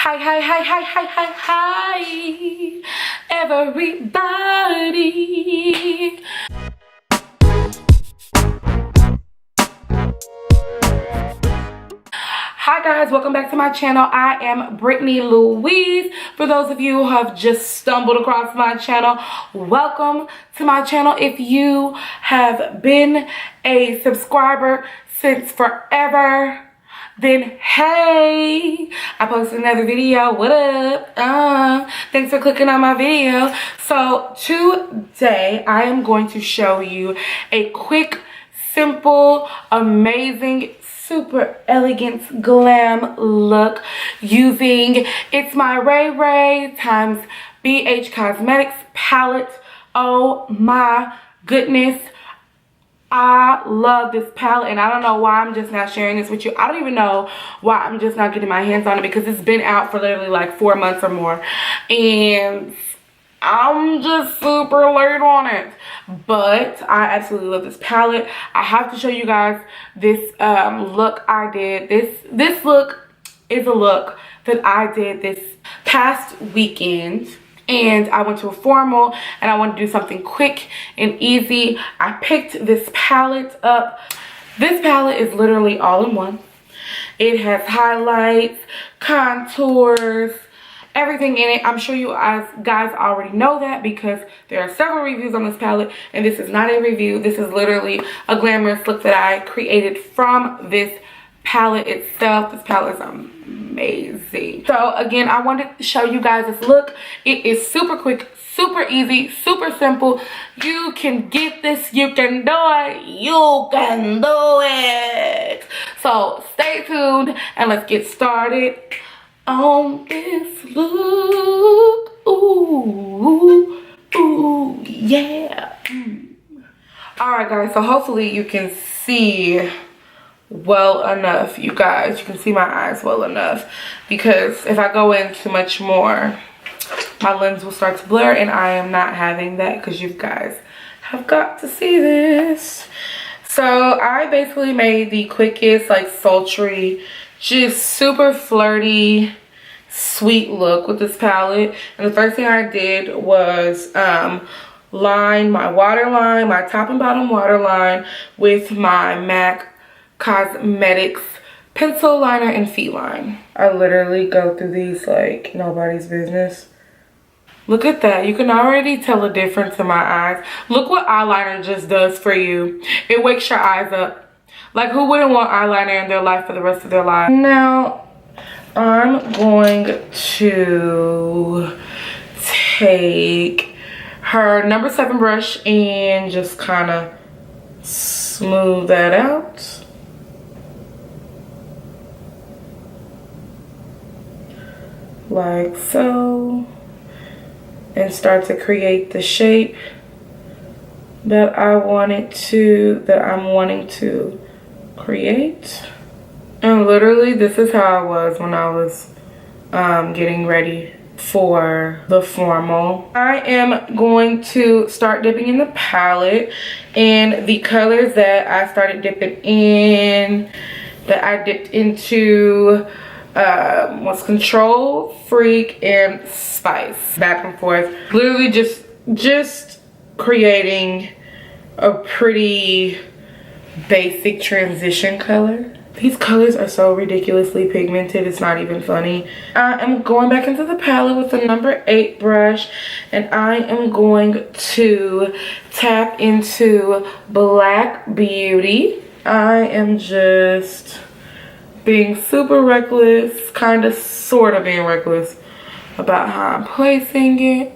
Hi, everybody. Hi guys, welcome back to my channel. I am Britney-Louise. For those of you who have just stumbled across my channel, welcome to my channel. If you have been a subscriber since forever, then hey, I posted another video. What up? Thanks for clicking on my video. So today I am going to show you a quick, simple, amazing, super elegant glam look using Itsmyrayeraye times Bhcosmetics palette. Oh my goodness, I love this palette, and I don't know why I'm just not sharing this with you. I don't even know why I'm just not getting my hands on it, because it's been out for literally like 4 months or more, and I'm just super late on it. But I absolutely love this palette. I have to show you guys this look I did. This look is a look that I did this past weekend. And I went to a formal and I wanted to do something quick and easy. I picked this palette up. This palette is literally all in one. It has highlights, contours, everything in it. I'm sure you guys already know that, because there are several reviews on this palette, and this is not a review. This is literally a glamorous look that I created from this palette itself. This palette is amazing. So again, I wanted to show you guys this look. It is super quick, super easy, super simple. You can get this, you can do it, you can do it. So stay tuned and let's get started on this look. Ooh, ooh, yeah. All right guys, so hopefully you can see well enough, you guys. You can see my eyes well enough, because if I go into much more, my lens will start to blur, and I am not having that, because you guys have got to see this. So I basically made the quickest, like, sultry, just super flirty, sweet look with this palette. And the first thing I did was line my waterline, my top and bottom waterline, with my MAC Bhcosmetics pencil liner and feet line. I literally go through these like nobody's business. Look at that. You can already tell a difference in my eyes. Look what eyeliner just does for you. It wakes your eyes up. Like, who wouldn't want eyeliner in their life for the rest of their life? Now, I'm going to take her number 7 brush and just kind of smooth that out. Like so, and start to create the shape that I'm wanting to create. And literally, this is how I was when I was getting ready for the formal. I am going to start dipping in the palette, and the colors that I started dipping in, that I dipped into, was Control, Freak, and Spice. Back and forth. Literally just creating a pretty basic transition color. These colors are so ridiculously pigmented, it's not even funny. I am going back into the palette with the number 8 brush, and I am going to tap into Black Beauty. I am just being super reckless, kind of sort of being reckless about how I'm placing it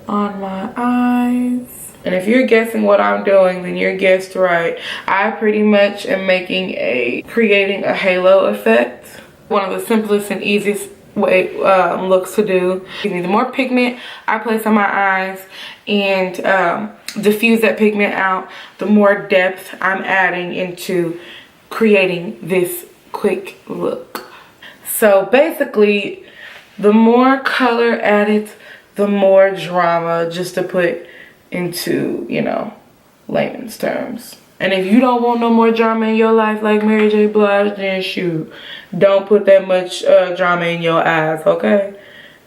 on my eyes. And if you're guessing what I'm doing, then you're guessed right. I pretty much am creating a halo effect. One of the simplest and easiest looks to do. The more pigment I place on my eyes and diffuse that pigment out, the more depth I'm adding into creating this quick look. So basically, the more color added, the more drama, just to put into, you know, layman's terms. And if you don't want no more drama in your life like Mary J. Blige, then shoot, don't put that much drama in your eyes, okay?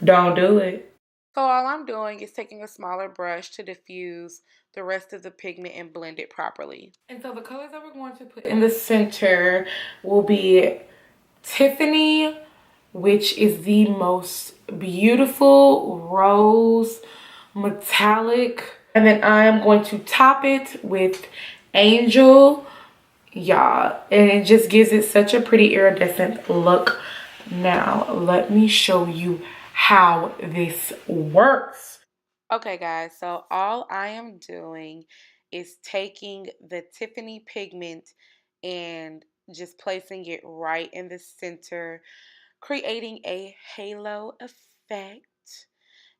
Don't do it. So all I'm doing is taking a smaller brush to diffuse the rest of the pigment and blend it properly. And so the colors that we're going to put in the center will be Tiffany, which is the most beautiful rose metallic. And then I am going to top it with Angel, y'all, and it just gives it such a pretty iridescent look. Now let me show you how this works. Okay guys, so all I am doing is taking the Tiffany pigment and just placing it right in the center, creating a halo effect.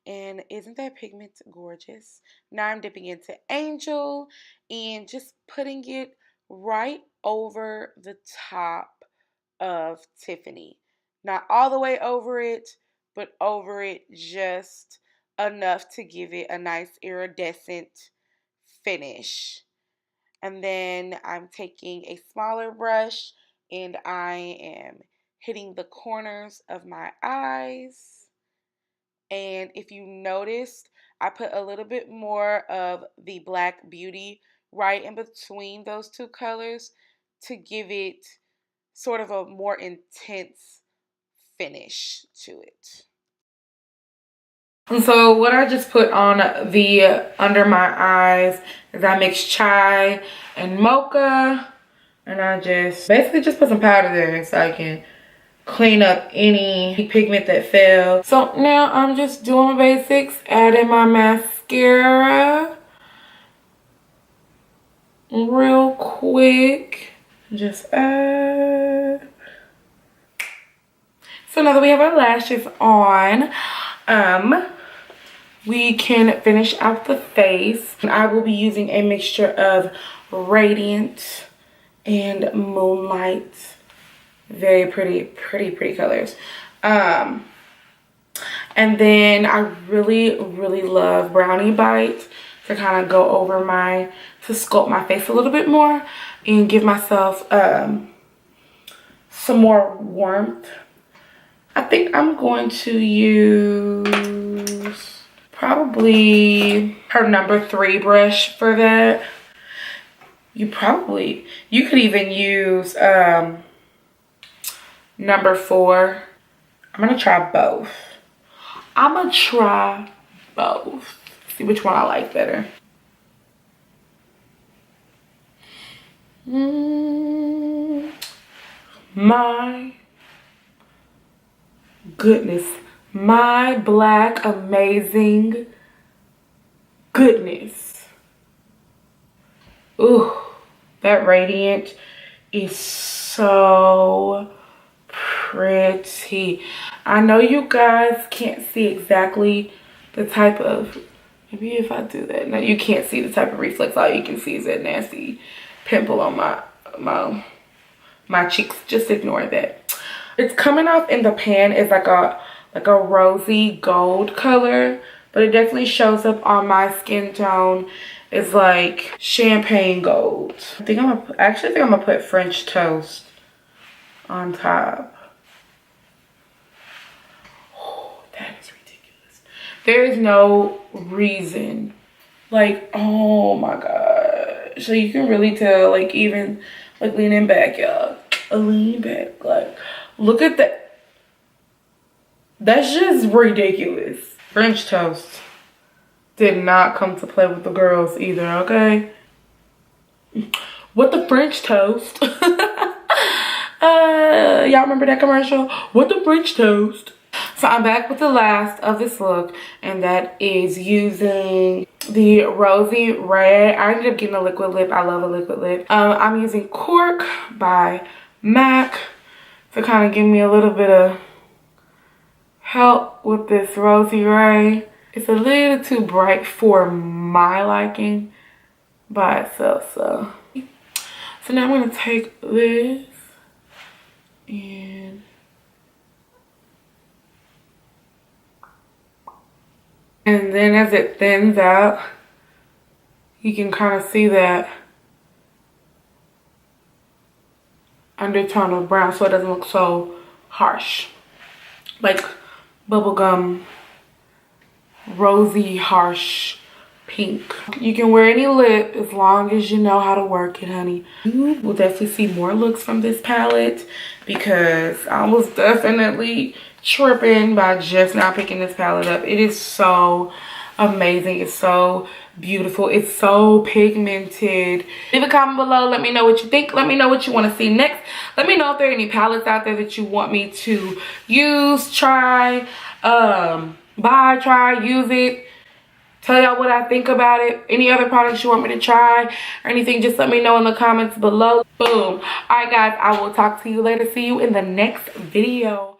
And isn't that pigment gorgeous? Now I'm dipping into Angel and just putting it right over the top of Tiffany. Not all the way over it, but over it just enough to give it a nice iridescent finish. And then I'm taking a smaller brush and I am hitting the corners of my eyes. And if you noticed, I put a little bit more of the Black Beauty right in between those two colors to give it sort of a more intense finish to it. And so what I just put on the under my eyes is I mixed chai and mocha, and I just basically just put some powder there so I can clean up any pigment that fell. So now I'm just doing my basics, adding my mascara real quick. Just add. So now that we have our lashes on, we can finish out the face. I will be using a mixture of Radiant and Moonlight. Very pretty colors. And then I really love Brownie Bite to kind of go over to sculpt my face a little bit more and give myself some more warmth. I think I'm going to use probably her number 3 brush for that. You could even use number 4. I'm gonna try both. See which one I like better. My goodness, my black amazing goodness. Ooh, that Radiant is so pretty. I know you guys can't see exactly the type of, maybe if I do that, no, you can't see the type of reflex. All you can see is that nasty pimple on my cheeks. Just ignore that. It's coming off in the pan as like a rosy gold color, but it definitely shows up on my skin tone. It's like champagne gold. I think I'm gonna put French toast on top. Oh, that is ridiculous. There is no reason. Like, oh my god. So you can really tell, like, even like leaning back, y'all. Lean back, like, look at that. That's just ridiculous. French toast did not come to play with the girls either, okay? What the French toast? Y'all remember that commercial? What the French toast? So I'm back with the last of this look, and that is using the Rosy Red. I ended up getting a liquid lip. I love a liquid lip. I'm using Cork by MAC to kind of give me a little bit of help with this Rosy Ray. It's a little too bright for my liking by itself, so now I'm gonna take this and then as it thins out, you can kind of see that undertone of brown so it doesn't look so harsh. Like bubblegum, rosy, harsh pink. You can wear any lip as long as you know how to work it, honey. You will definitely see more looks from this palette because I was definitely tripping by just not picking this palette up. It is so amazing. It's so beautiful. It's so pigmented. Leave a comment below. Let me know what you think. Let me know what you want to see next. Let me know if there are any palettes out there that you want me to use, try, buy, try, use it. Tell y'all what I think about it. Any other products you want me to try or anything, just let me know in the comments below. Boom. All right, guys, I will talk to you later. See you in the next video.